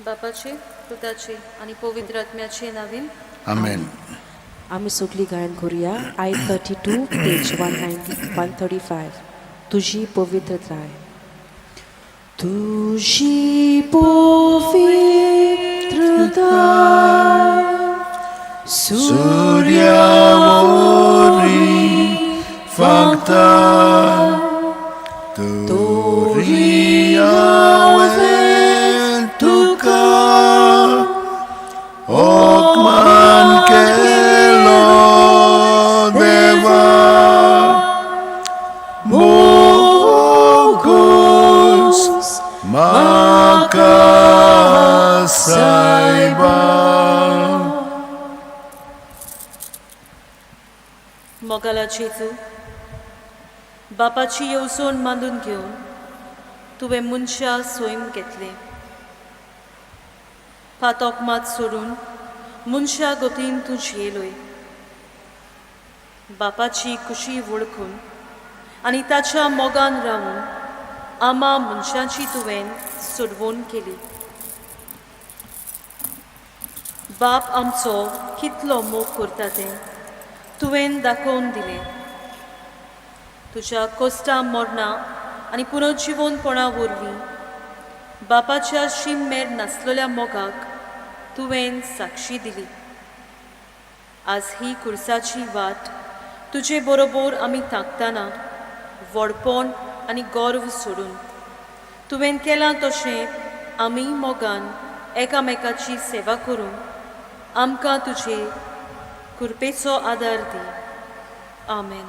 बापाचे पुताचे आणि पवित्र आत्म्याचे नावीन Amen. आम्ही सगळी गायन करूया I-32 पेज 135 तुझी पवित्रताय तुझी पवित्रता Suryaori fakta Turiyawen tuka Okman kelo deva Bogus makasaiba. मोगाला जेजू बापाची येवजण मांडून घेवन तुवें मनशा सोयम घेतले पातोक मात सोडून मनशा गोतीन तूं झेलोय बापाची खुशी वळखून आनी ताच्या मोगान रावून आमा मनशांची तुवें सोडवण केली बाप आमचो कितलो मोग करता तें तुवें दाखोवन दिलें तुज्या कोस्टा मरणा आनी पुनर्जिवनपणा वरवीं बापाच्या शिममेर नासलेल्या मोगाक तुवें साक्षी दिली आज ही कुर्साची वाट तुजे बरोबर आमी ताकतना व्हडपण आनी गौरव सोडून तुवें केलां तशें आमी मोगान एकामेकाची सेवा करून आमकां तुजे कृपेचो आदार दी आमेन.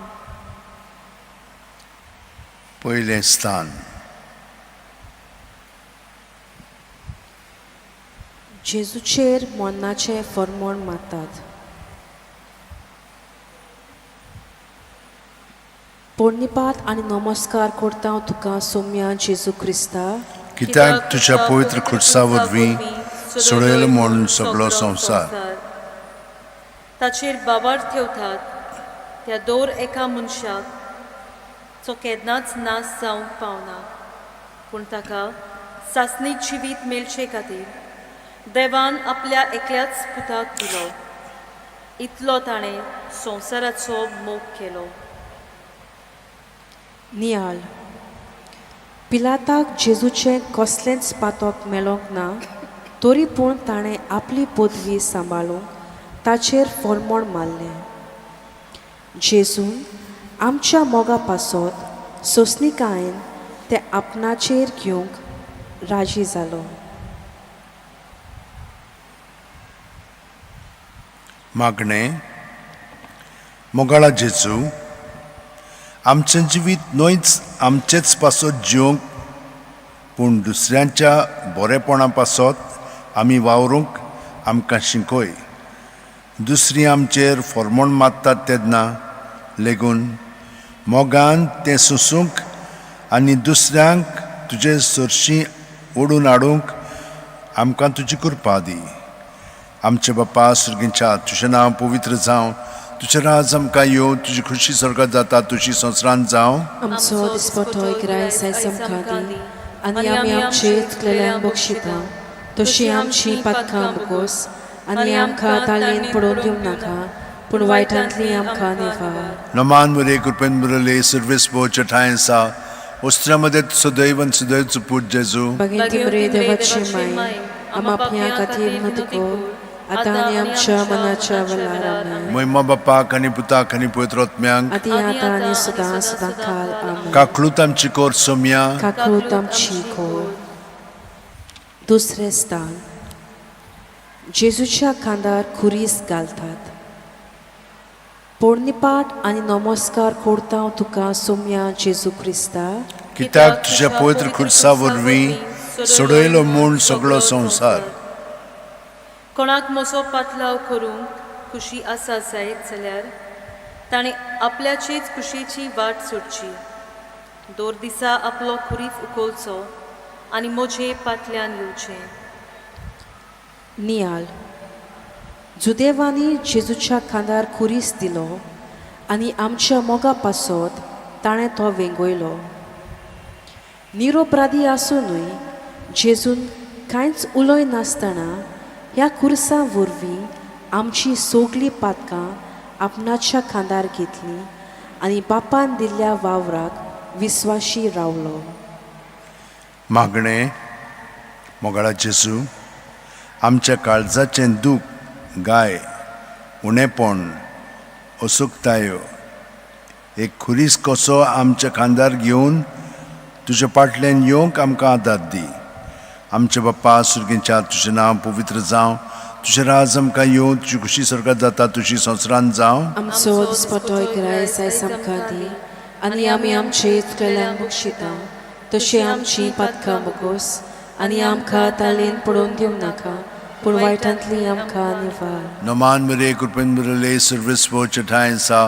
पयलें स्थान जेजूचेर मोन्नाचें फर्मोण मारतात पोरणिपात आनी नमस्कार करता तुका सौम्या जेजू क्रिस्ता कित्याक तुज्या पवित्र खुर्सा वरवीं सोडयलो म्हूण सगळो संवसार ताचेर बाबार ठेवतात त्या दर एका मनशाक जो केन्नाच नाश जावंक पावना पूण ताका सासणीक जिवीत मेळचे खातीर देवान आपल्या एकल्याच पुताक दिलो इतलो ताणें संवसाराचो मोग केलो. नियाल पिलाताक जेजूचें कसलेंच पातोक मेळोंक ना तरी पूण ताणें आपली पदवी सांबाळूंक ताचेर फर्मोण मारलें जेजून आमच्या मोगा पासत सोंसणिकायेन ते आपणाचेर घेवंक राजी जालो. मागणें मोगाळा जेजू आमचें जिवीत न्हयच आमचेच पासत जिवंक पूण दुसऱ्यांच्या बरेपणा पासत आमी वावरूंक आमकां शिकय दुसरीं आमचेर फर्मोण मारतात तेन्ना लेगून मोगान तें सोंसूंक आनी दुसऱ्यांक तुजे सरशीं ओडून हाडूंक आमकां तुजी कृपा दी. आमचे बापा सुर्गीच्या तुजें नांव पवित्र जावं तुजें राज आमकां येवं तुजी खुशी स्वर्गांत जाता तुजी संवसारांत जावं आमचो दिसपटो गिरायस आयज आमकां दी आनी आमी आमचे इतलेल्यांक बक्षिता तशीं आमची पातकां बकोस आनी आमकां ताळयेन पडोवन दिवंक नाका पूण वायटांतली आमकां निवार. नमान बरे कृपेन बरयले सर्वेस बोच्या ठांय आसा वस्त्रा मध्ये सदैव आनी सदैवचो पूत जेजू भगिनी मरे देवाची माय आम आपल्या खातीर मदको आतां आनी आमच्या मनाच्या वेळार आमेन. महिमा बापाक आनी पुताक आनी पवित्र आत्म्यांक आदी आतां आनी सदां सदां काल आमेन. काकळूत आमची कोर सोम्या काकूत आमची खोर. दुसरें स्थान जेजूच्या खांदार खुरीस घालतात पोरणिपाट आनी नमस्कार करता तुका सौम्या जेजू क्रिस्ता कित्याक तुज्या पवित्र खुर्सा वरवीं सोडयलो म्हूण सगळो संवसार कोणाक म्हजो पातलाव करूंक खुशी आसा जायत जाल्यार ताणें आपल्याचीच खुशेची वाट सोडची दोर दिसा आपलो खुरीत उखलचो आनी म्हजे पातल्यान येवचें. नियाल जुदेवानी जेजूच्या खांदार खुरीस दिलो आनी आमच्या मोगा पासत ताणें तो वेंगयलो. निरोपराधी आसूनय जेजून कांयच उलोय नासतना ह्या कुर्सा वरवीं आमची सोगलीं पातकां आपणाच्या खांदार घेतलीं आनी बापान दिल्ल्या वावराक विस्वाशी रावलो. मागणें मोगाळा जेजू, आमच्या काळजाचें दूख, गाय, उणेपण, असुकतायो एक खुरीस कसो आमच्या खांदार घेवन तुज्या फाटल्यान येवंक आमकां आदार दी. आमचे बाप्पा सुर्गेच्या तुजें नांव पवित्र जावं, तुजें राज आमकां येवं, तुजी खुशी स्वर्गांत जाता तुजी संवसारांत जावं. आमचो दिसपटोय गिरायस आयज आमकां दी आनी आमी आमचे इतकल्यांक बक्षिता तशी आमची पातकां बगोस आनी आमकां तालेन पडोवन दिवं नाका पूण वायटांतली आमकां निवार. नमान मेरे कृपेन बरले सर्विस्वो चठायसा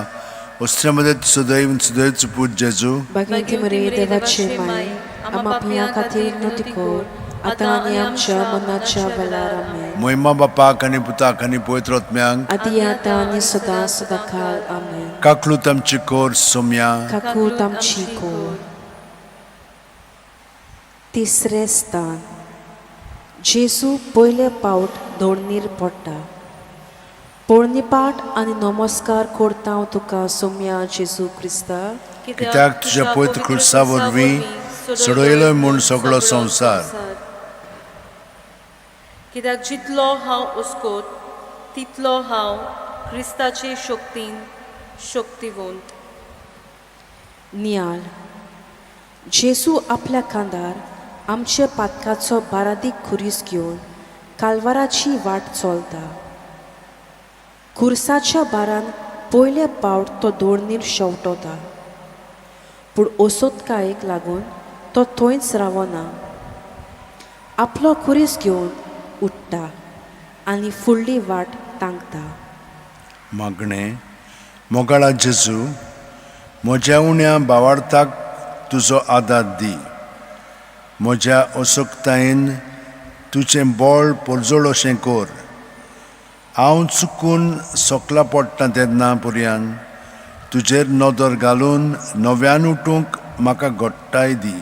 ostreमध्ये सदैव सदैवच पूज जेजू. बागेंती मरे देवाचे माय आमा पिया खातीर नोतिकोर आतां आनी आमच्या मनाच्या वेळार आमेन. मोहिमा बापाक आनी पुताक आनी पवित्र आत्म्यांक आदी आतां आनी सदां सदांकाळ आमेन. काकलूत आमची कोर सोम्या. काकूत आमची कोर. तिसरें स्थान. जेजू पयले पावट दोडणीर पडटा. पोळणीपाट आनी नमस्कार करता हांव तुका सोम्या जेजू क्रिस्ता, कित्याक तुज्या पवित्र क्रुसा वरवीं सोडयलो म्हूण सगळो संवसार. कित्याक जितलो हांव उस्कोत तितलो हांव क्रिस्ताचे शक्तीन शक्तिवंत. नियाळ. जेजू आपल्या खांदार आमचे पातकाचो बारादीक खुरीस घेवन कालवाराची वाट चलता. खुर्साच्या बारान पयले पावट तो दोडणीर शेवटोता पूण ओसोतकायेक लागून तो थंयच रावना. आपलो खुरीस घेवन उठटा आनी फुडली वाट तांकता. मागणें मोगाळा जेजू, म्हज्या उण्या भावार्थाक तुजो आदार दी. म्हज्या असुकतायेन तुजें बळ परजोळ अशें कर. हांव चुकून सोकला पडटा तेन्ना पर्यान तुजेर नदर घालून नव्यान उठूंक म्हाका घडटाय दी.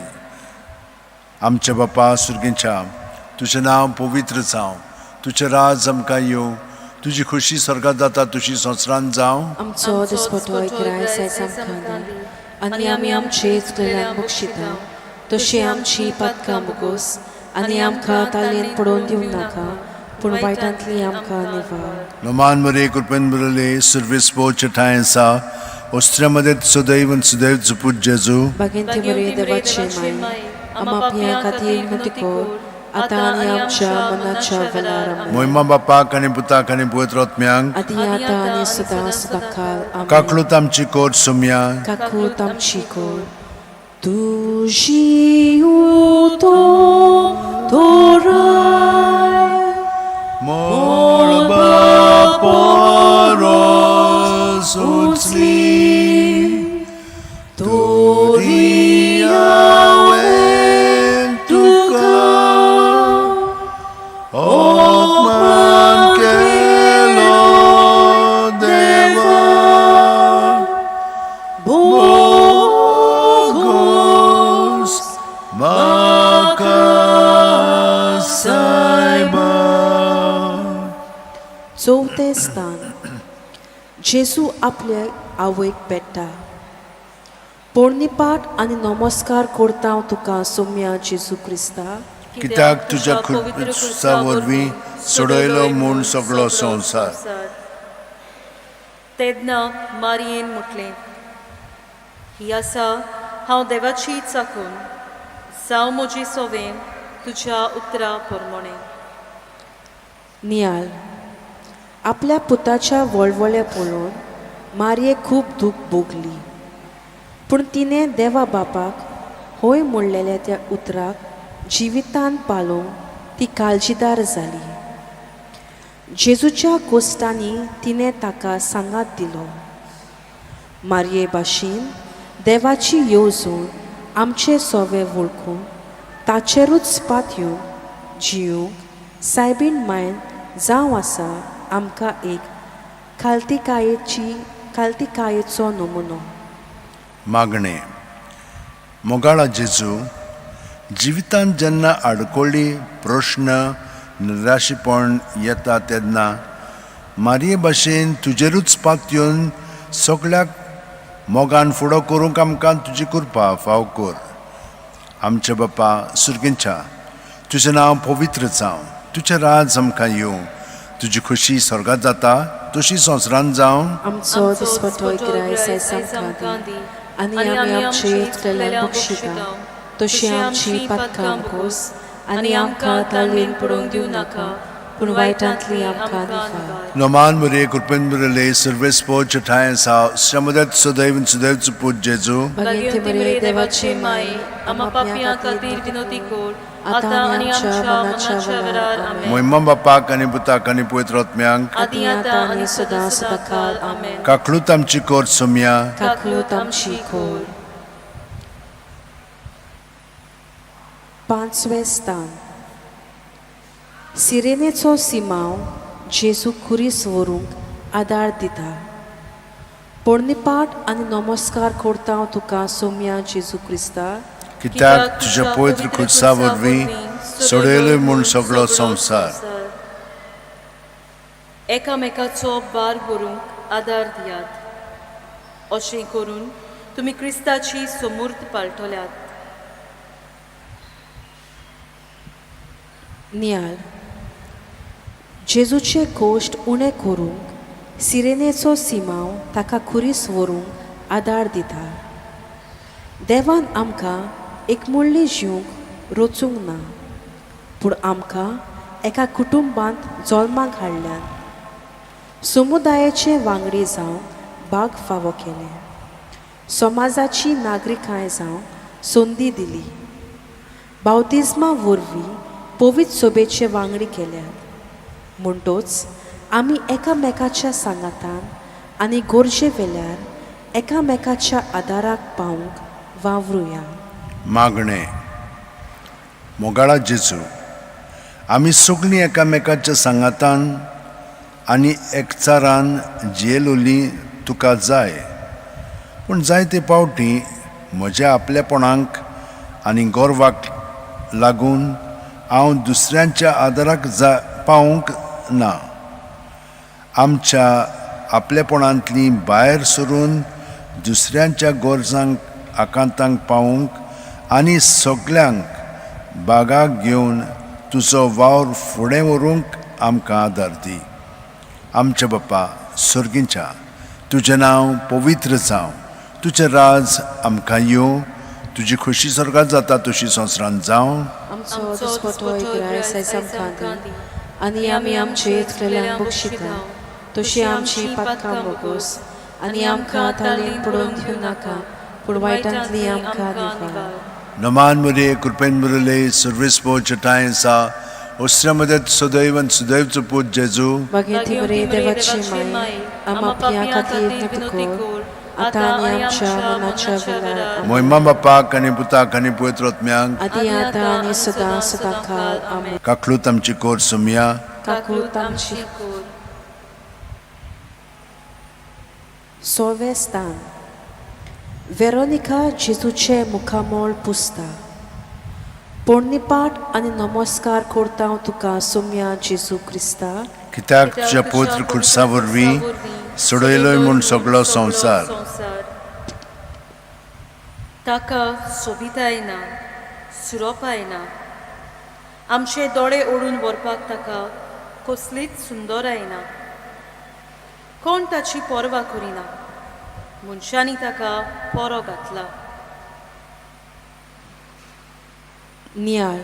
आमच्या बापा सुर्गेच्या तुजें नांव पवित्र जावं, तुजें राज आमकां येवं, तुजी खुशी स्वर्गांत जाता तुजी संवसारांत जावं. आमचो दिसपटोय गिरायस आयज आमकां दी आनी आमी आमचे इतकल्यांक बक्षिता तशी आमची पातकां बगोस आनी आमकां तालेन पडोवन दिवं नाका पूण वायटांतली आमकां निवार. नमान मरे कृपेन बरले सर्विस्वो चठायसा ostreमध्ये सदैव सदैव पूज जेजू. बागेंती मरे देवाचे माय आमा पिया खातीर नोतिकोर आतां आनी आमच्या मनाच्या वेळार आमेन. मोहिमा बापाक आनी पुताक आनी पवित्र आत्म्यांक आदी आतां आनी सदां सदांकाळ आमेन. काकलूत आमची कोर सोम्या. काकूत आमची कोर. तुजी उतो तोराय मोळबा परस उचली तोरी हांवें तुका अपमान केलो देवा. बोगोस म्हाका सायबा. चवथें स्थान. जेजू आपल्या आवयक भेटता. पोळणीपाट आनी नमस्कार करता हांव तुका सोम्या जेजू क्रिस्ता, कित्याक तुज्या खुर्सा वरवीं सोडयलो म्हूण सगळो संवसार. तेन्ना मारयेन म्हटलें, ही आसा हांव देवाची चाकून, जावं म्हजी सोवें तुज्या उतरा प्रमाणें. नियाळ. आपल्या पुताच्या वळवळे पळोवन मारयेक खूब दूख भोगली पूण तिणें देवा बापाक होय म्हणलेल्या त्या उतराक जिवितान पालोवंक ती काळजीदार जाली. जेजूच्या कोश्टांनी तिणें ताका सांगात दिलो. मारये भाशेन देवाची येवजण आमचे सोवे वळखून ताचेरूच पातयो जिवंक सायबीण मायन जावं आसा आमकां एक खालतिकायेचो नमुनो. मागणें मोगाळा जेजू, जिवितांत जेन्ना आडकोळी प्रश्न निराशीपण येता तेन्ना मारये भाशेन तुजेरूच पातयेवन सगळ्याक मोगान फुडो करूंक आमकां तुजी कृपा फाव कर. आमचे बापा सुर्गींच्या, तुजें नांव पवित्र जावं, तुजें राज आमकां येवं, तुजी खुशी स्वर्गांत जाता तशी संवसारांत जावं. आमचो दिसपटोय गिराय आयज आमकां दी, आनी आमी आमचे येतलेल्यांक बक्षिता, तशी आमची पातकां मुकोस, आनी आमकां ताळयेन पडोवंक दिवं नाका, पूण वायटांतली आमकां निवार. नोमान मुरे कृपेन मुरले सर्वेस्पो चठाय साव श्रमदत सदैव सुदैवच पूज जेजू. भगिनी मरे देवाचे माय, आम्हा पापियां खातीर विनोदी कर, आतां आनी आमच्या मरणाच्या वेळार. आमेन. मोहिमा बापाक आनी पुताक आनी पवित्र आत्म्यांक आदी आतां आनी सदां सदांकाळ. आमेन. काकळूत आमची कोर सोम्या. काकलूत आमची खोर. पांचवें स्थान. सिरेनेचो सिमाव जेजू खुरीस व्हरूंक आदार दिता. पोरणिपाट आनी नमस्कार करता हांव तुका सोम्या जेजू क्रिस्ता, कित्याक तुज्या पवित्र खुर्सा वरवीं सोडयलोय म्हूण सगळो संवसार. एकामेकाचो बार भरूंक आदार दियात. अशें करून तुमी क्रिस्ताची समूर्त पालटल्यात. नियाळ. जेजूचे गोश्ट उणें करूंक सिरेनेचो सिमाव ताका खुरीस व्हरूंक आदार दिता. देवान आमकां एकमुल्ली जिवंक रोचूंक ना, पूण आमकां एका कुटुंबांत जल्माक हाडल्यान समुदायाचे वांगडी जावं भाग फावो केले. समाजाची नागरिकाय जावं संदी दिली. बावतिजमा वरवीं पवित्र सभेचे वांगडी केल्यात. म्हणटोच आमी एकामेकाच्या सांगातान आनी गोरजे वेल्यार एकामेकाच्या आदाराक पावूंक वावरुया. मागणें. मोगाळा जेजू, आमी सगळीं एकामेकाच्या सांगातान आनी एकचारान जियेलोलीं तुका जाय, पूण जायते पावटी म्हज्या आपलेपणांक आनी गोरवाक लागून हांव दुसऱ्यांच्या आदाराक पावूंक ना. आमच्या आपलेपणांतली भायर सरून दुसऱ्यांच्या गरजांक आकांतांक पावूंक आनी सगळ्यांक बागाक घेवन तुजो वावर फुडें व्हरूंक आमकां आदार दी. आमचे बापा सुर्गींच्या, तुजें नांव पवित्र जावं, तुजें राज आमकां येवं, तुजी खुशी स्वर्गांत जाता तशी संवसारांत जावं. आमचो दिसपटोय गिराय आयज आमकां दी, आनी आमी आमचे येतलेल्यांक बक्षिता, तशी आमची पातकां मुकोस, आनी आमकां ताळयेन पडोवंक दिवं नाका, पूण वायटांतली आमकां निवार. नमान मुरे कृपेन मुरले सर्वेस्पो चठाय सा ओश्रमदत सदैव सुदैवच पूज जेजू. भगिनी मरे देवाचे माय, आम्हा पापियां खातीर विनोदी कर, आतां आनी आमच्या मरणाच्या वेळार. आमेन. मोहिमा बापाक आनी पुताक आनी पवित्र आत्म्यांक आदी आतां आनी सदां सदांकाळ. आमेन. काकळूत आमची कोर सोम्या. काकूत आमची. सोळवें स्थान. वेरोनिका जेजूचे मुखामोल पुसता. पोरणिपाट आनी नमस्कार करता हांव तुका सोम्या जेजू क्रिस्ता, कित्याक तुज्या पवित्र खुर्सा वरवीं सोडयलोय म्हूण सगळो संवसार. ताका सोबिताय ना, सुरोपाय ना. आमचे दोळे ओडून व्हरपाक ताका कसलीच सुंदराय ना. कोण ताची पर्वा करिना. मनशांनी ताका परो घातला. नियाळ.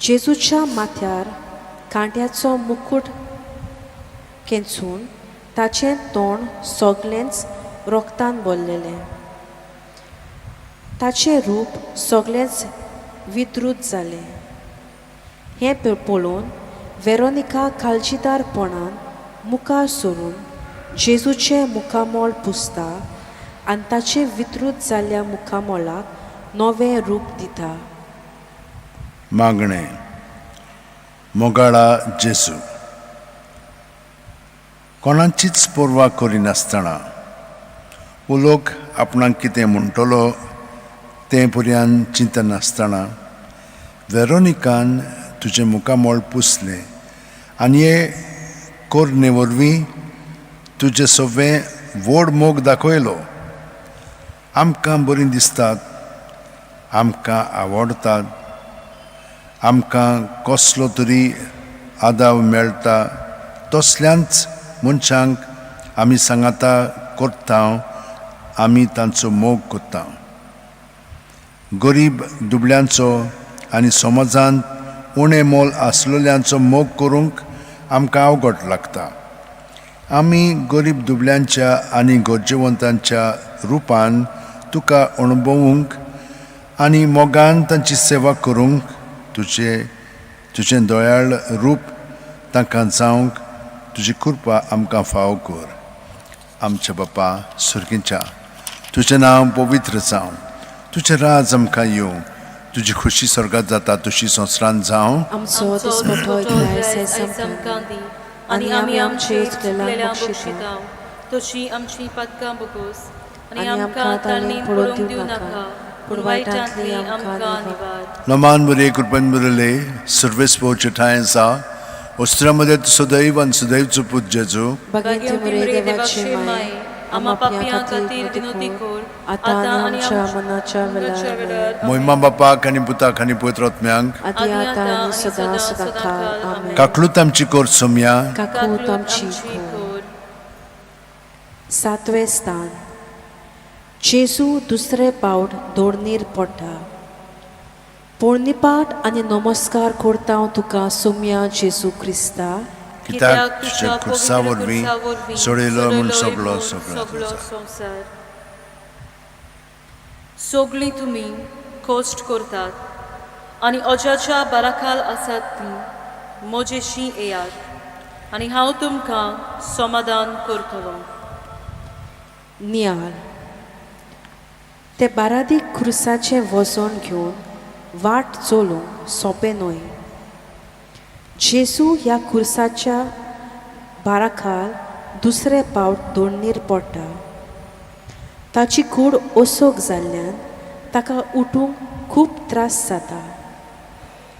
जेजूच्या माथ्यार कांट्याचो मुकुट केंचून ताचें तोंड सोगलेंच रोगतान भरलेलें. ताचें रूप सोगलेंच विद्रूत जालें. हें पळोवन वेरोनिका काळजीदारपणान मुखार सरून जेजूचें मुखामोल पुसता आनी ताचे विद्रूत जाल्ल्या मुखामोलाक नवें रूप दिता. मागणें. मोगाळा जेजू, कोणाचीच पर्वा करिनासतना वो लोक आपणाक कितें म्हणटलो ते पर्यंत चिंतन नासतना वेरोनिकान तुजें मुखामोळ पुसलें आनी हे कोरणे वरवीं तुजें सगळें व्हड मोग दाखयलो. आमकां बरीं दिसतात, आमकां आवडटात, आमकां कसलो तरी आदार मेळटा, तसल्याच मनशांक आमी सांगाता करता, आमी तांचो मोग करता. गरीब दुबळ्यांचो आनी समाजांत उणें मोल आसलेल्यांचो मोग करूंक आमकां अवघड लागता. आमी गरीब दुबळ्यांच्या आनी गरजेवंतांच्या रुपान तुका अणभवूंक आनी मोगान तांची सेवा करूंक तुजें दयाळ रूप तांकां जावंक तुजी कृपा आमकां फाव कर. आमच्या बापा सुर्गीच्या, तुजें नांव पवित्र जावं, तुजें राज आमकां येवं, तुजी खुशी स्वर्गांत जाता तशी संवसारांत जावं. आमचो दिसपटो गिरायस आयज आमकां दी, आनी आमी आमचे इश्टलांक बक्षिता, तशी आमची पदकां बगोस, आनी आमकां ताळणेन पडूंक दिवं नाका, पूण वायटांतली आमकां निवार. नमान बरे कृपन बरले सर्वेस पोवचे ठाय आसा. वस्त्रामध्ये सदैव आनी सदैवचो पूत जेजू भगिनी मरे देवाचे माय, आम्हा पापयां खातीर विनोदी कर, आतां आनी आमच्या मनाच्या वेळार. मोहिमा बापाक आनी पुताक आनी पवित्र आत्म्यांक आदी आतां आनी सदां सदांकाळ. आमेन. काकलूत आमची कोर सोम्या. काकूत आमची कोर. 7वें स्थान. जेजू दुसरे पावट दोडणीर पडटा. पोळणीपाट आनी नमस्कार करता तुका सोम्या जेजू क्रिस्ता. कित्याक तुजे खुर्सा वरवीं सोडयलो म्हूण सगळो संवसार. सगळीं तुमी कश्ट करतात आनी अजाच्या बाराखाल आसात ती म्हजेशी येयात आनी हांव तुमकां समाधान करतलो. नियाळ. ते बारादीक खुर्साचें वजन घेवन वाट चलोवंक सोंपें न्हय. जेजू ह्या खुर्साच्या बाराखाल दुसरे पावट दोडणीर पडटा. ताची कूड ओसोक जाल्ल्यान ताका उठूंक खूब त्रास जाता.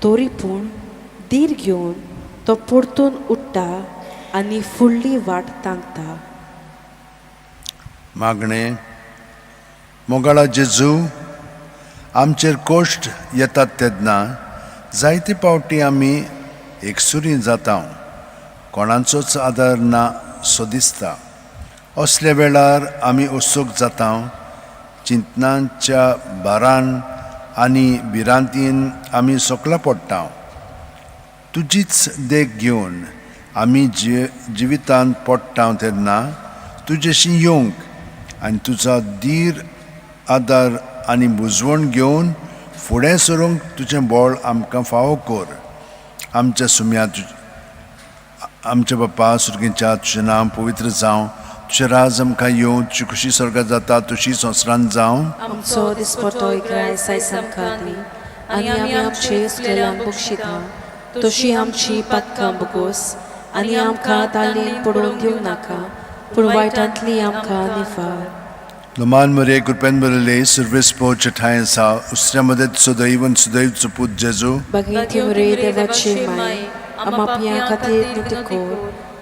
तरी पूण धीर घेवन तो परतून उठ्ठा आनी फुडली वाट तांकता. मागणें. मोगाळा जेजू, आमचेर कश्ट येतात तेन्ना जायते पावटी आमी एकसुरी जाता, कोणाचोच आदार ना सो दिसता. असल्या वेळार आमी ओसूक जाता, चिंतनांच्या भारान आनी भिरांतीन आमी सोकला पडटा. तुजीच देख घेवन आमी जिवितांत पडटा तेन्ना तुजेशी येवंक आनी तुजो धीर आदार आनी बुजवण घेवन फुडें सरूंक तुजें बळ आमकां फावो कर. आमच्या सुम्या आमच्या बापा सुर्गीच्या, तुजें नांव पवित्र जावं, तुजें राज आमकां येवं, तुजी खुशी स्वर्गांत जाता तशी संवसारांत जावं. आमचो दिसपटो गिरायस आयज आमकां दी, आनी आमी आमचे इश्टलांक बक्षिता, तशी आमची पातकां बगोस, आनी आमकां ताळणेन पडूंक दिवं नाका, पूण वायटांतली आमकां निवार. नमान मरे कृपेन बरले सर्वेस पोवचे ठाय आसा. उसऱ्यामध्ये सदैव आनी सदैवचो पूत जेजू भगिनी मरे देवाचे माय, आम्हा पापयां खातीर नित्य कोर,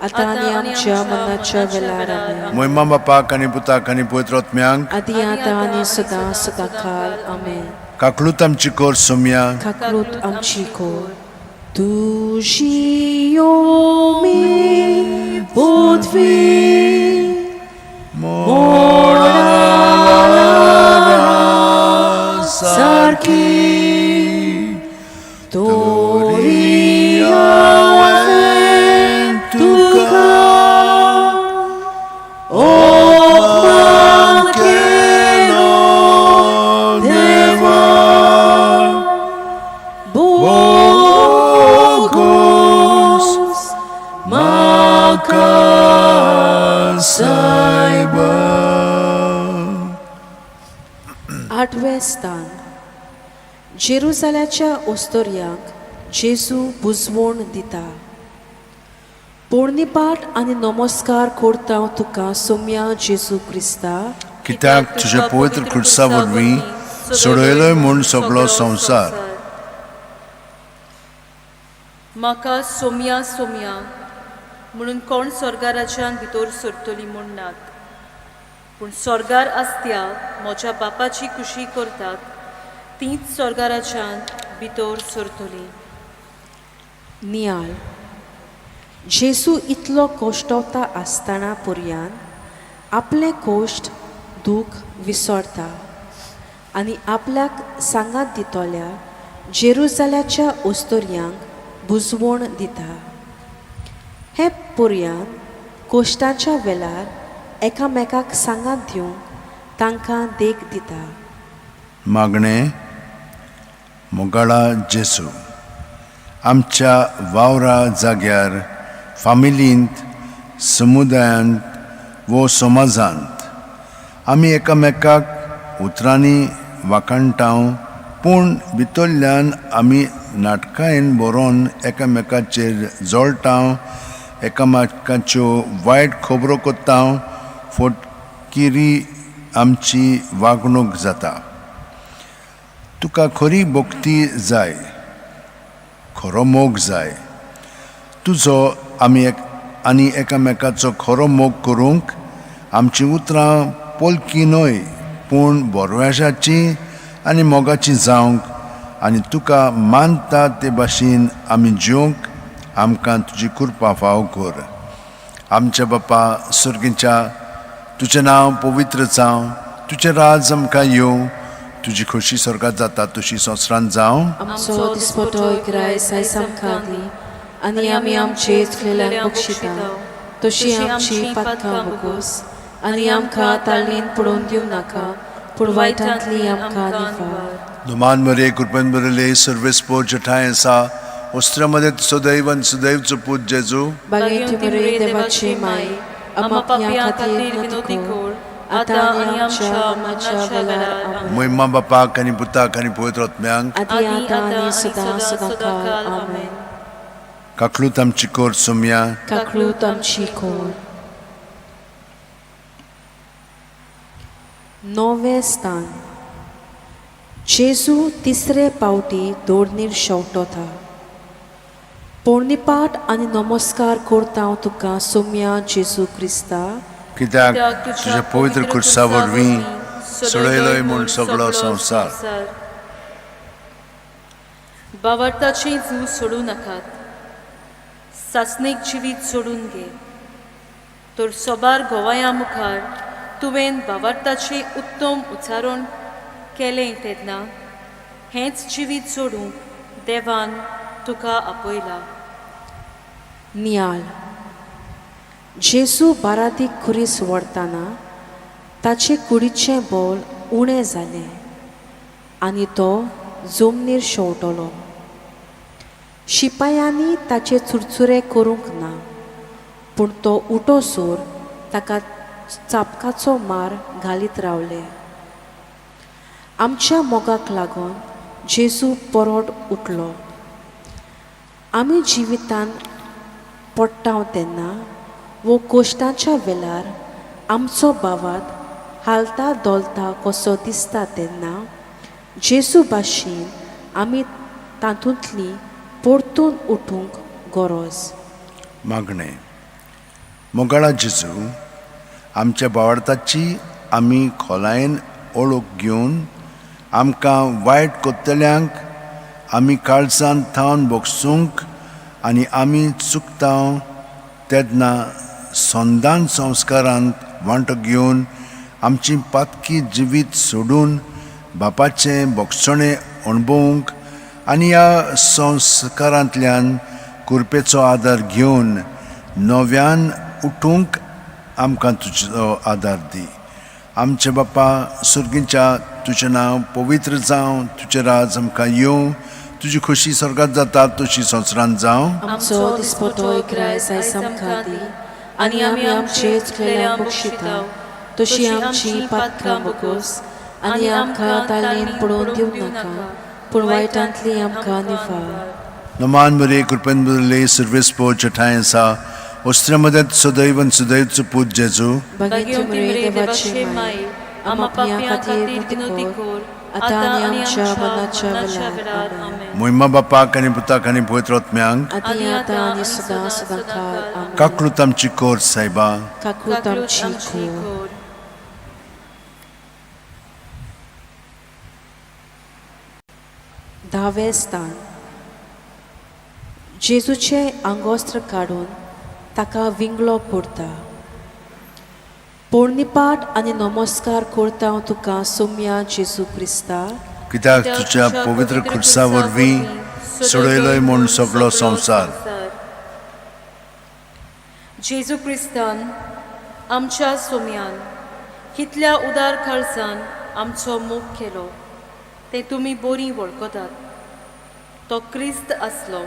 आतां आनी आमच्या मनाच्या वेळार. आमेन. मोहिमा बापाक आनी पुताक आनी पवित्र आत्म्यांक आदी आतां आनी सदां सदांकाळ. आमेन. काकलूत आमची कोर सोम्या. काकलूत आमची कोर. तुझी योमी बोधवी सारखी तोरी हांवें तुका ओपन केलो देवा. बोगोस म्हाका सायबा. 8वें स्थान. जेरुसाल्याच्या ओस्तोर्यांक जेजू बुजवण दिता. पोळणीपाट आनी नमस्कार करता तुका सोम्या जेजू क्रिस्ता. कित्याक तुज्या पवित्र खुर्सा वरवीं सोडयलोय म्हूण सगळो संवसार. म्हाका सोम्या सोम्या म्हणून कोण स्वर्गाराच्यान भितर सरतली म्हूण नात, पूण स्वर्गार आसत्या म्हज्या बापाची कुशी करतात तीच स्वर्गाराच्यान भितर सरतली. नियाळ. जेजू इतलो कोश्टवता आसतना पुर्यान आपले कोश्ट दूख विसरता आनी आपल्याक सांगात दितोल्या जेरुजाल्याच्या ओस्तोर्यांक बुजवण दिता. हे पुर्यान कोश्टांच्या वेळार एकामेकाक सांगात दिवंक तांकां देख दिता. मागणें. मोगाळा जेजू, आमच्या वावरा जाग्यार, फामिलींत, समुदायांत वो समाजांत आमी एकामेकाक उतरांनी वाखाणटाव, पूण भितरल्यान आमी नाटकांन बरोवन एकामेकाचेर जळटाव, एकामेकाच्यो वायट खबरो कोत्ताव, फटकिरी आमची वागणूक जाता. तुका खरी भक्ती जाय, खरो मोग जाय. तुजो आनी एकामेकाचो खरो मोग करूंक आमची उतरां पोलकी न्हय, पूण बोरव्याशाची आनी मोगाची जावंक आनी तुका मानता ते भाशेन आमी जिवंक आमकां तुजी कृपा फाव कर. आमच्या बापा सुर्गीच्या, तुजें नांव पवित्र जावं, तुजें राज आमकां येवं, तुजी खोशी स्वर्गांत जाता तशी संवसारांत जावं. आमचो दिसपटो इकरायस आयज आमकां दी, आनी आमी आमचे चुकलेल्यांक बक्षिता तशी आमची पातकां बगोस, आनी आमकां ताळणेन पडोवन दिवं नाका, पूण वायटांतली आमकां निवार. दुमान मरे कृपेन बरले सर्वेस्पो जठाय आसा, वस्त्रामध्ये सदैव आनी सदैवचो पूत जेजू. बागेंत मरे देवाचे माय, आमा पापयां खातीर विनोदी कोर, आतां आनी आमच्या मरणाच्या वेळार आमेन. महिमा बापाक आनी पुताक आनी पवित्र आत्म्यांक, आदी आतां आनी सदां सदांकाळ आमेन. काकलूत आमची कोर सोम्या, काकळूत आमची कोर. नोवे स्थान. जेजू तिसरे पावटी दोडणीर शेवटोता. पोरणिपाट आनी नमस्कार करता हांव तुका सोम्या जेजू क्रिस्ता, कित्याक तुज्या पवित्र खुर्सा वरवीं सोडयलोय म्हूण सगळो संवसार. बावरताचें जू सोडूं नाकात, सासणीक जिवीत सोडून घे. तर सोबार गोवाया मुखार तुवें बावरताचें उत्तम उच्चारण केलें तेन्ना हेंच जिवीत सोडूंक देवान तुका आपयला. नियाळ. जेजू बारादीक खुरीस व्हरतना ताचे कुडीचें बोल उणें जालें आनी तो जमनीर शेवटलो. शिपायांनी ताचे चुरचुरे करूंक ना, पूण तो उठोसोर ताका चाबकाचो मार घालीत रावले. आमच्या मोगाक लागून जेजू परत उठलो. आमी जिवितान पडटाव तेन्ना वो कोश्टांच्या वेळार आमचो बावात हालता दोलता कसो दिसता तेन्ना जेजू भाशेन आमी तातूंतली परतून उठूंक गरज. मागणें. मोगाळा जेजू, आमच्या बावरताची आमी खोलायेन ओळख घेवन आमकां वायट कोत्तल्यांक आमी काळजांत थावन बोगसूंक आनी आमी चुकता तेन्ना संदान संस्कारांत वांटो घेवन आमची पातकी जिवीत सोडून बापाचें बोगसणें अणभवूंक आनी ह्या संस्कारांतल्यान कृपेचो आदार घेवन नव्यान उठूंक आमकां तुजो आदार दी. आमचे बापा सुर्गीच्या, तुजें नांव पवित्र जावं, तुजें राज आमकां येवं, तुजी खोशी स्वर्गांत जाता तशी संवसारांत जावं. आमचो दिसपटो इकरायस आयज आमकां दी, आनी आमी आमचे चुकलेल्यांक बक्षिता तशी आमची पातकां बगोस, आनी आमकां ताळणेन पडोवन दिवं नाका, पूण वायटांतली आमकां निवार. नमान मरे कृपेन बरले सर्वेस्पो जठाय आसा, वस्त्रामध्ये सदैव आनी सदैवचो पूत जेजू. बागेंत मरे देवाचे माय, आम्हा पापियां खातीर विनंती कर आतां आनी आमच्या मरणाच्या वेळार आमेन. मोहिमा बापाक आनी पुताक आनी पवित्र आत्म्यांक आदी आतां आनी सदां सदां काळ आमेन. काकूत आमची कोर सायबा काकूत आमची खूब. धावे स्थान. जेजूचे आंगोस्त्र काडून ताका विंगलो पुरता. पोरणिपाट आनी नमस्कार करता हांव तुका सोम्या जेजू क्रिस्ता. कित्याक तुज्या पवित्र खुर्सा वरवीं सोडयलोय म्हूण सगळो संवसार. जेजू क्रिस्तान आमच्या सोम्यान कितल्या उदार खर्चान आमचो मोग केलो ते तुमी बरी वळखतात. तो क्रिस्त आसलो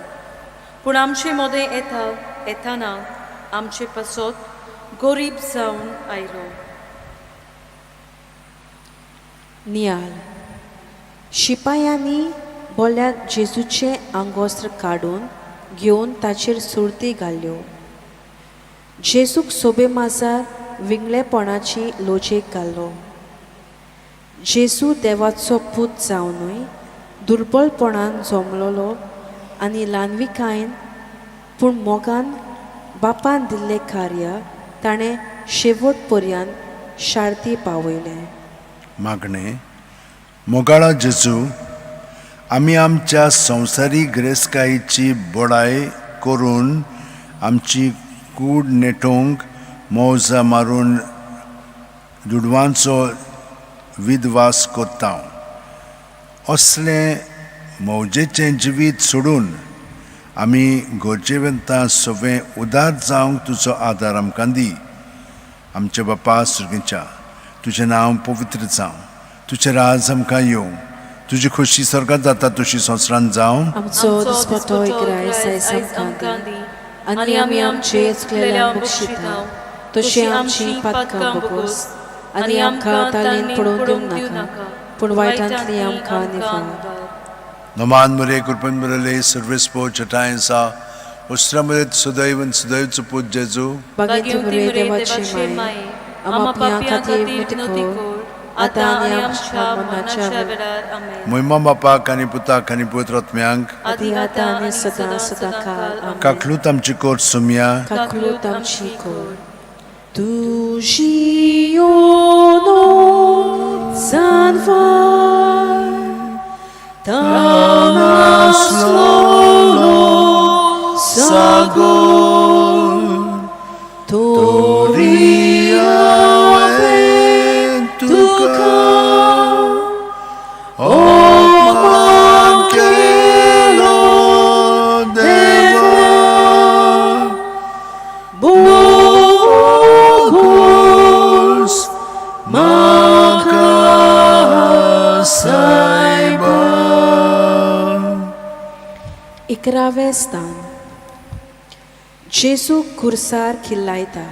पूण आमचे मोदें येताना आमचे पासत गरीब जावन आयलो. नियाल. शिपायांनी बोल्यात जेजूचे आंगोस्त्र काडून घेवन ताचेर सुरती घाल्यो. जेजूक सोबे माजार विंगलेपणाची लोजेक घालो. जेजू देवाचो पूत जावनूय दुर्बलपणान जमलोलो आनी ल्हानविकायेन पूण मोगान बापान दिल्लें कार्य ताणें शेवट पर्यंत शार्ती पावयलें. मागणें. मोगाळा जेजू, आमी आमच्या संवसारी गिरेस्तकायेची बोडाय करून आमची कूड नेटोवंक मौजा मारून दुडवांचो विधवास कोत्ता. असलें मौजेचें जिवीत सोडून आमी गरजेवंतां सगळें उदार जावंक तुजो आदार आमकां दी. आमच्या बापा सुर्गीच्या, तुजें नांव पवित्र जावं, तुजें राज आमकां येवं, तुजी खोशी स्वर्गांत जाता तशी संवसारांत जावं. आमचो दिसपतो इकराय सायज आमकां दी आनी आमी आमचे चुकलेल्यांक बक्षिता तशी आमची पातकां बगोस आनी आमकां तालीन पडोवन दिवं नाका पूण वायटांतली आमकां निवार. नमान मरे कृपन बरले सर्वेस्पो चटायसा उस्त्रमरे सदैवन सदैवचो पूत जेजू. बागेंत बरे देवाची माये आम्हा पापियां खातीर विनंती कर आतां आनी आमच्या मरणाच्या वेळार आमेन. मोहिमा बापाक आनी पुताक आनी पवित्र आत्म्यांक आदी आतां आनी सदां सदां काळ आमेन. काकलूत आमची कोर सोम्या काकलूत आमची कोर. तुजी योनो जानवार तानासलो सागोर तोरी हांवें तुका अपमान केलो देवा. बोगोस म्हाका सायबा. 11वें स्थान. जेजू खुर्सार खिल्लायता.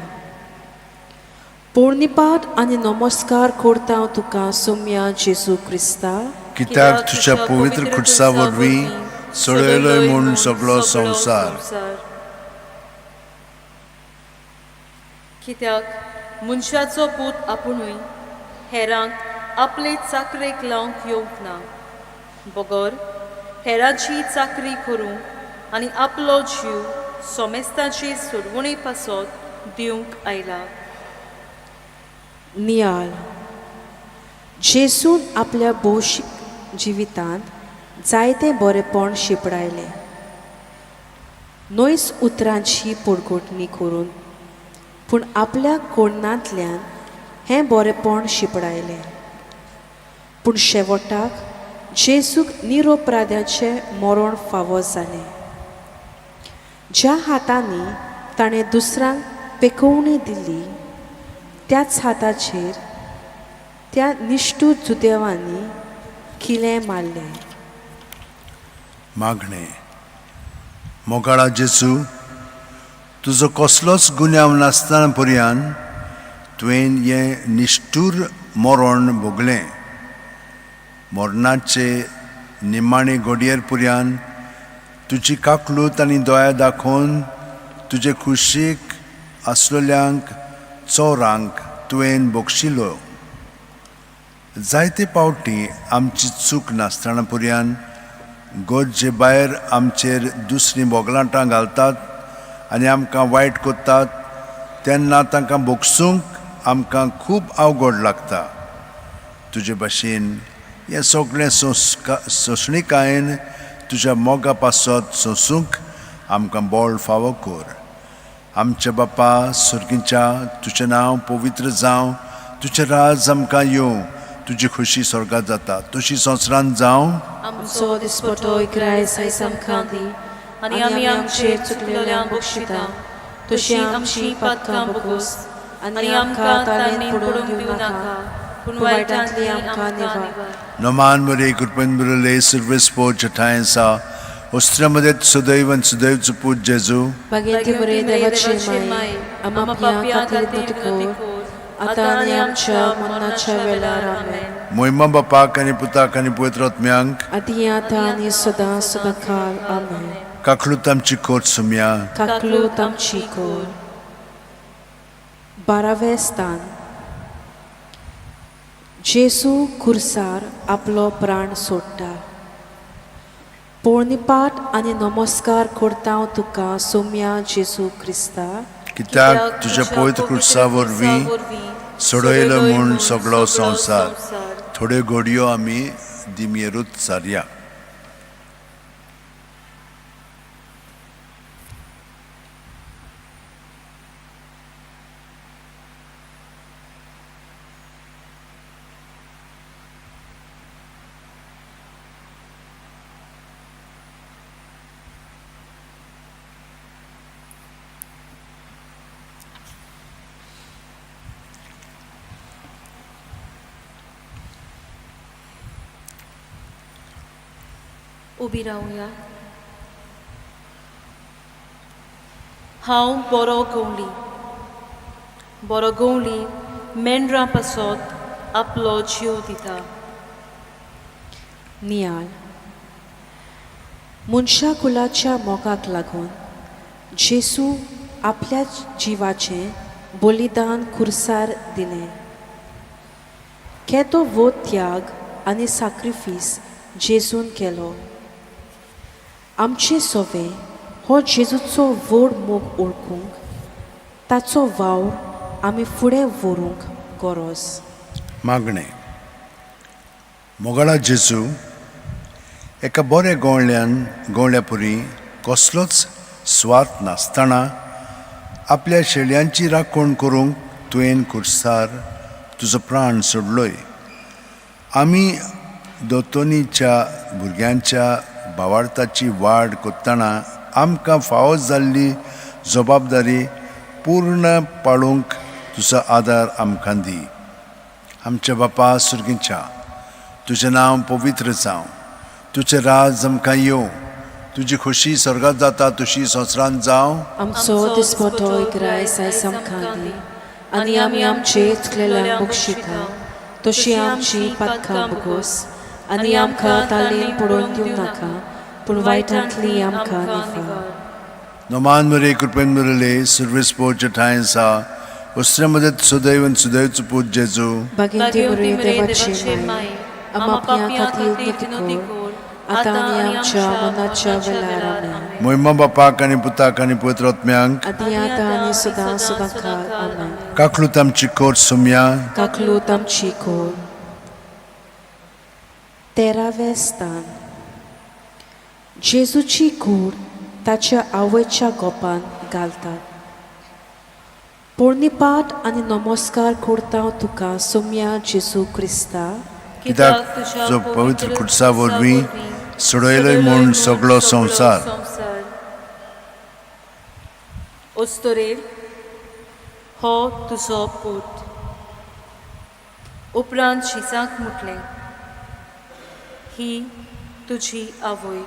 पोरणिपाट आनी नमस्कार करता हांव तुका सोम्या जेजू क्रिस्ता. कित्याक तुज्या पवित्र खुर्सा वरवीं सोडयलोय म्हूण सगळो संवसार. कित्याक मनशाचो पूत आपुणूय हेरांक आपले चाकरेक लावंक येवंक ना, बगर हेरांची चाकरी करूंक आनी आपलो जीव सोमेस्तांचे सोडवणे पासत दिवंक आयला. नियाल. जेजून आपल्या भौशीक जिवितांत जायते बरेपण शिपडायलें. 9 उतरांची पोडगोटणी करून पूण आपल्या कोणांतल्यान हें बरेपण शिपडायलें. पूण शेवटाक जेजूक निरपराध्याचें मरण फावो जालें. ज्या हातांनी ताणें दुसऱ्यांक पेकोवणी दिली त्याच हाताचेर त्या निश्ठूर जुदेवांनी किलें मारलें. मागणें. मोगाळा जेजू, तुजो कसलोच गुन्यांव नासतना पर्यंत तुवें हें निश्ठूर मरण भोगलें. मरणाचे निमाणे घडयेर पर्यंत तुजी काकलूत आनी दोळ्या दाखोवन तुजे खुशीक आसलेल्यांक चोरांक तुवें बक्षिलो. जायते पावटी आमची चूक नासतना पुरयान गोडचे भायर आमचेर दुसरी बोगलांटां घालतात आनी आमकां वायट कोत्तात तेन्ना तांकां बोगसूंक आमकां खूब अवघड लागता. तुजे भाशेन हें सगळें सोंसणीकायेन तुज्या मोगा पासत सोंसूंक आमकां बोळ फावो कर. आमच्या बापा सुर्गीच्या तुजें नांव पवित्र जावं, तुजें राज आमकां येवं, तुजी खुशी स्वर्गांत जाता तशी संवसारांत जावं. आमचो दिसपटो इकरायस आयज आमकां दी आनी आमी आमचेर चुकलेल्यांक बक्षिता तशी आमची पातकां बगोस आनी आमकां ताळेन पडूंक दिवं नाका पूण वायटांतली आमकां निवार. Noman Maria Kurpenburale Silvespo Chatainsa Ostramade Sudaivan Sudaiv Put Jesu Baginti बरे देवाचे माय आमच्या खातीर नतकोर आतां आनी आमच्या मरणाच्या वेळार आमेन. Moima Bapak आणि Putak आणि Poetrotmyank आदी आतां आनी सदां सदांकाळ आमेन. Kaklutam Chikot Sumya काकलूत आमची कोर. 12वें स्थान. जेसू खुर्सार आपलो प्राण सोडटा. पोळणीपाट आनी नमस्कार करता तुका सोम्या जेसू क्रिस्ता. कित्याक तुझ्या पवित्र खुर्सा वरवीं सोडयलो म्हूण सगळो संवसार थोड्यो घडयो आमी दिमेरूच सारया. उबी रावया. हांव बरो गवळी मेंढरां पासत आपलो जीव दिता. नियाळ. मनशा कुलाच्या मोगाक लागून जेसू आपल्या जिवाचें बलिदान खुर्सार दिलें. केदो वो त्याग आनी सॅक्रिफीस जेजून केलो. आमचे सोवे हो जेजूचो व्हड मोग ओळखूंक ताचो वावर आमी फुडें व्हरूंक गरज. मागणें. मोगाळा जेजू एका बऱ्या गवळ्या पुरी कसलोच स्वार्थ नासतना आपल्या शेळयांची राखण करूंक तुवें खुर्सार तुजो प्राण सोडलोय. आमी दोतोनीच्या भुरग्यांच्या भावार्थाची वाड कोत्ताना आमकां फावो जाल्ली जबाबदारी पूर्ण पाळूंक तुजो आदार आमकां दी. आमच्या बापा सुर्गीच्या तुजें नांव पवित्र जावं, तुजें राज आमकां येवं, तुजी खुशी स्वर्गांत जाता तशी संवसारांत जावं. आमचो दिसपटो इकरायस आयज आमकां दी आनी आमी आमचे चुकलेल्यांक बक्षिता तशी आमची पातकां बगोस आनी आमकां ताळेन पडूंक दिवं नाका पूण वायटांतली आमकां निवार. Noman Maria Kurpenburale Silvespo Chatainsa Ostramade Sudaivan Sudaiv Put Jesu बागिंती बरे देवाचे माय आमच्या खातीर नतकोर आतां आनी आमच्या मरणाच्या वेळार आमेन. Moima Bapak आणि Putak आणि Poetrotmyank आदी आतां आनी सदां सदांकाळ आमेन. Kaklutam Chikot Sumya काकलूत आमची कोर. 13वें स्थान. जेजूची कूड ताच्या आवयच्या गोपान घालतात. पोळणीपाट आनी नमस्कार करता तुका सोम्या जेजू क्रिस्ता. कित्याक तुजो पवित्र खुर्सा वरवीं सोडयलोय म्हूण सगळो संवसार ओस्तोरेर हो तुजो पूत. उपरांत शिसाक म्हटलें, ही तुजी आवय.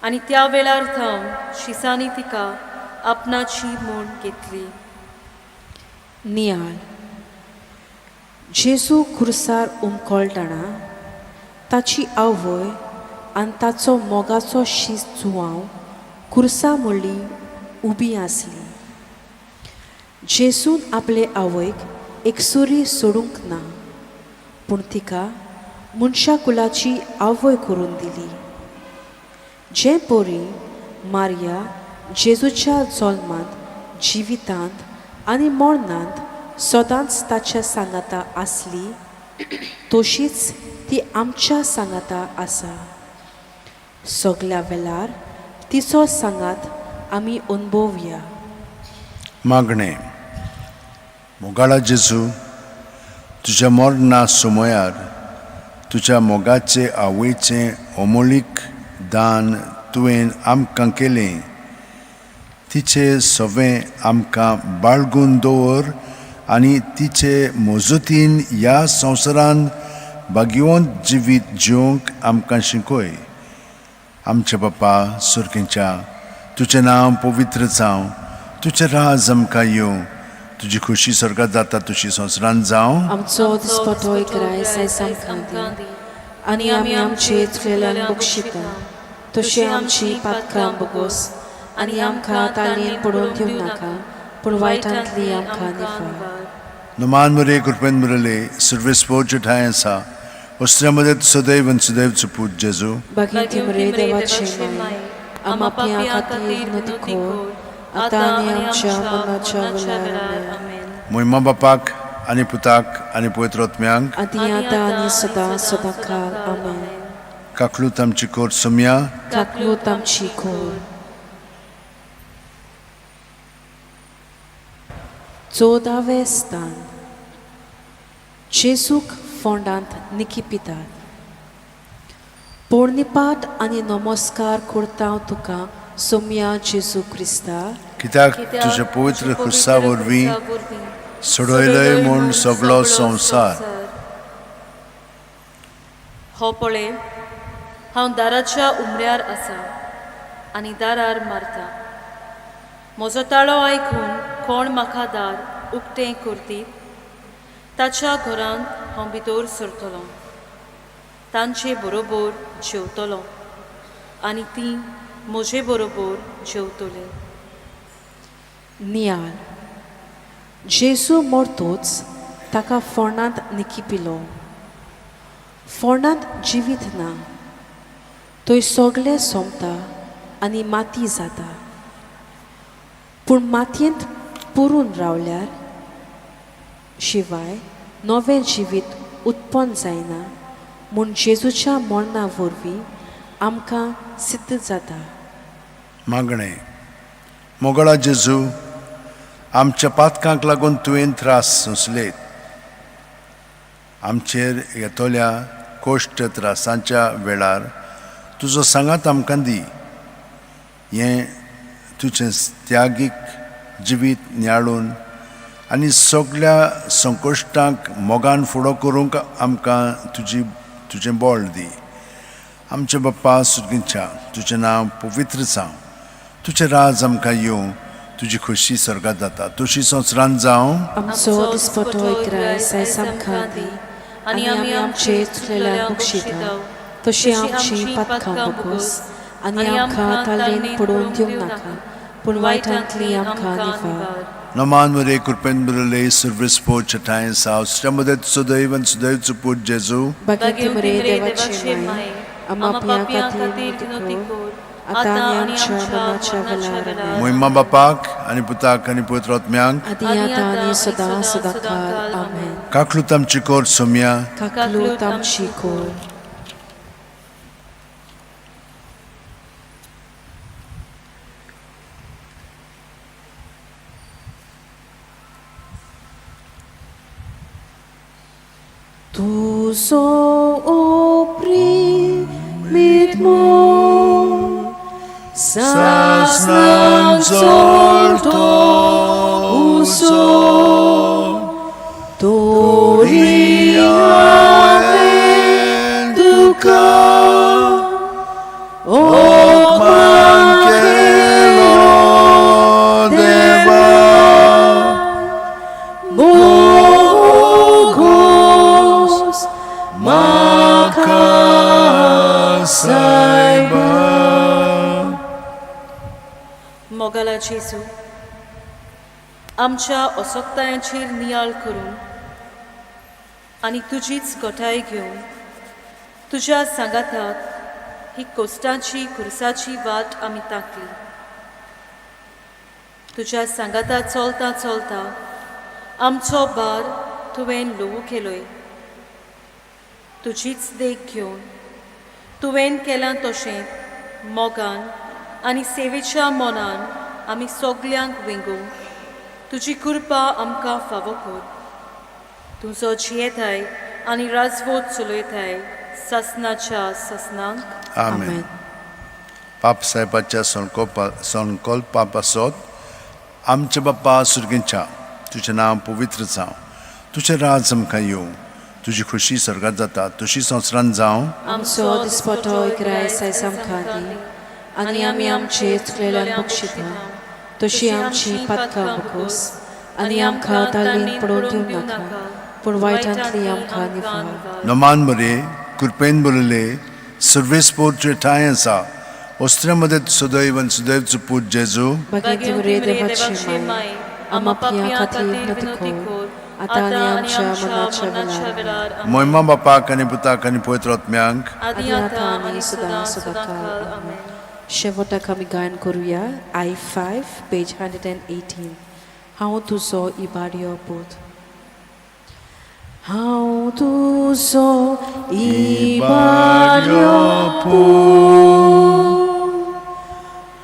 आनी त्या वेळार थांव शिसांनी तिका आपणाची म्हूण घेतली. नियाळ. जेजू खुर्सार उमकळटना ताची आवय आनी ताचो मोगाचो शीस जुवांव खुर्सा म्हणली उबी आसली. जेजून आपले आवयक एकसुरी सोडूंक ना पूण तिका मनशा कुलाची आवय करून दिली. जे पोरी मारिया जेजूच्या जल्मांत जिवितांत आनी मरणांत सदांच ताच्या सांगाता आसली तशीच ती आमच्या सांगाता आसा. सगल्या वेळार तिचो सांगात आमी अनुभवया. मागणें. मोगाळा जेजू, तुज्या मरणा सुमयार तुज्या मोगाचे आवयचें अमोलीक दान तुवें आमकां केलें. तिचें सवें आमकां बाळगून दवर आनी तिचे मजतीन ह्या संवसारांत भाग्यवंत जिवीत जिवंक आमकां शिकय. आमचे बापा सुर्गेच्या, तुजें नांव पवित्र जावं, तुजें राज आमकां येवं, तुजी खुशी स्वर्गांत जाता तशी संवसारांत जावं. आमचो दिसपटो ग्राय आयज आमकां दी आनी आमी आमचे चुकलेल्यांक बक्षिता तशें आमची पातकां बोगोस आनी आमकां तालयेन पडून दिवं नाका पूण वायटांतली आमकां निफार. नमान मुरे कृपेन मुरले सर्वेस्पोर्च ठाय आसा वस्त्रामध्ये सदैव आनी सदैवचो पूत जेजू. भगिनी मुरे देवाचे माय आम आपल्या खातीर नदी खोर आतां आनी आमच्या मरणाच्या वेळार आमेन. मोहिमा बापाक आनी पुताक आनी पवित्र आत्म्यांक आदी आतां आनी सदां सदांकाळ आमेन. काकलूत आमची कोर सोम्या, काकलूत आमची खोर. 14वें स्थान. जेजूक फोंडांत निकिपितात. पोरणिपाट आनी नमस्कार करता हांव तुका सोम्या जेजू क्रिस्ता, कित्याक तुज्या पवित्र खुर्सा वरवीं सोडयलोय म्हूण सगळो संवसार. हो पळय, हांव दाराच्या उमऱ्यार आसा आनी दारार मारता. म्हजो ताळो आयकून कोण म्हाका दार उक्तें करती ताच्या घरांत हांव भितर सरतलों, तांचे बरोबर जेवतलों आनी तीं म्हजे बरोबर जेवतलीं. नियाळ. जेजू मरतूच ताका फोंडांत निकिपिलो. फोंडांत जिवीत ना, थंय सगळें सोंपता आनी माती जाता. पूण मातयेंत पुरून रावल्यार शिवाय नवें जिवीत उत्पन्न जायना म्हूण जेजूच्या मरणा वरवीं आमकां सिद्ध जाता. मागणें. मोगळा जेजू, आमच्या पातकांक लागून तुवें त्रास सोंसलेत. आमचेर येतोल्या कोश्ट त्रासांच्या वेळार तुजो सांगात आमकां दी. हें तुजें त्यागीक जिवीत नियाळून आनी सगळ्या संकोश्टांक मोगान फुडो करूंक आमकां तुजें बोळ दी. आमचे बाप्पा सुर्गेच्या, तुजें नांव पवित्र जावं, तुजें राज आमकां येवं, तुजी खुशी स्वर्गांत जाता तशी संवसारांत जावं. आमचो दिसपटो ग्राय आयज आमकां दी आनी आमी आमचे चुकलेल्यांक बक्षिता तशी आमची पातकां बोगोस आनी आमकां तालयेन पडून दिवं नाका पूण वायटांतली आमकां निफार. नमान मुरे कृपेन मुरले सर्वेस्पोर्च ठाय आसा वस्त्रामध्ये सदैव आनी सदैवचो पूत जेजू. भगिनी मुरे देवाचे माय आम आपल्या खातीर नदी खोर आतां आनी आमच्या मरणाच्या वेळार आमेन. मोहिमा बापाक आनी पुताक आनी पवित्र आत्म्यांक आदी आतां आनी सदां सदांकाळ आमेन. काकलूत आमची कोर सोम्या, काकलूत आमची खोर. तुजो ओप्रीत मोग सासणांत चलतो उसो तोरी हांवें तुका ओपमान केलो देवा. बोगोस म्हाका सायबा. मोगाला जेजू, आमच्या असोक्तायांचेर नियाळ करून आणि तुझीच गोठाय घेवन तुझ्या सांगाताक ही कोस्टाची खुर्साची वाट आमी ताकली. तुझ्या सांगाता चलता चलता आमचो भार तुवें ल्हवू केलोय. तुजीच देख घेवन तुवें केलां तशें मोगान आनी सेवेच्या मोनान आमी सगल्यांक विंगू तुजी कृपा आमकां फावो कर. तुजो जियेताय आनी राजवट चलयताय ससनाच्या ससनांक. आमेन. पाप साहेबाच्या संकल्पा पासत आमचे बाप्पा सुर्गेंच्या तुझें नांव पवित्र जावं. तुझें राज आमकां येवं. तुजी खुशी सर्गात जाता तशी संवसारांत जावं. आमचो दिसपटो इकरायस आयज आमकां दी आनी आमी आमचे चुकलेल्यांक बक्षिता तशी आमची पातकां बकोस आनी आमकां ताळीन पडोवन दिवं नाका पूण वायटांतली आमकां निवार. नोमान बरे कृपेन बरयले सर्वेस्पोर तुझे ठांय आसा. वस्त्रांमध्ये सदैव आनी सदैवचो पूत जेजू. भगिनी बरे देवाची माय आमा पियां खातीर नतको आतां आनी आमच्या मरणाच्या वेळार. मोहिमा बापाक आनी पुताक आनी पवित्र आत्म्यांक. आदी आतां आनी सदां सदांकाळ. आमेन. शेवटाक आमी गायन करुया I5 पेज 118. हांव तुजो इबाड्यो पूत. हांव तुजो इबाड्यो पूत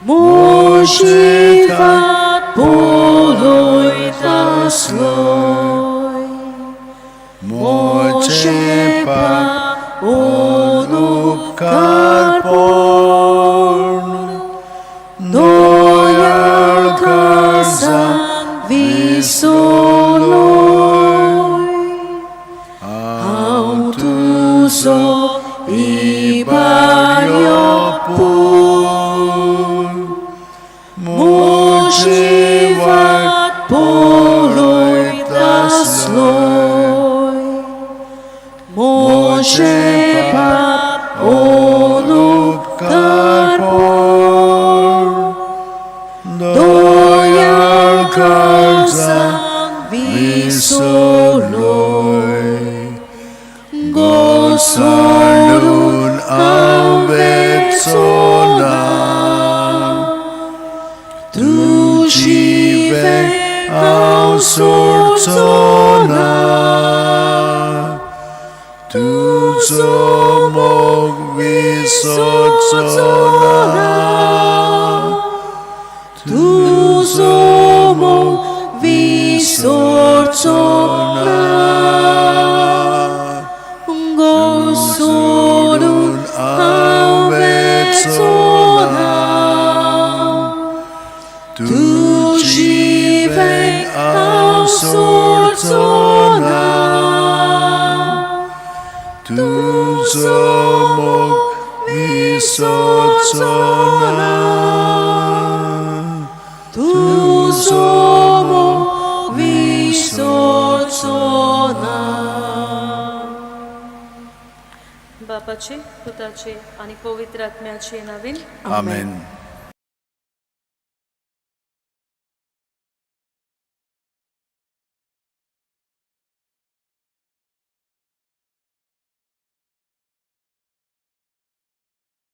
मोशी वाट पळयता आसलोय. मोचे पाप उपकार दोयाळ काळजान विसोलोय. हांव तुजो इबाड्यो पूत मोची वाट पळयता आसलोय. मोचे पाप उपकार दोयाळ काळजान विसोलोय. घोसाळून हांवेचो नांव तुजी वेळ हांव सोडचो ना. तुजो मोग विसरचो ना. तुजो मोग विसरचो ना. घोसाळून हांवेचो नांव तुजी वेळ हांव सोडचो ना. तुजो मोग विसरचो ना. तुजो मोग विसरचो ना. बापाचे पुताचे आणि पवित्र आत्म्याचे नावीन. आमेन.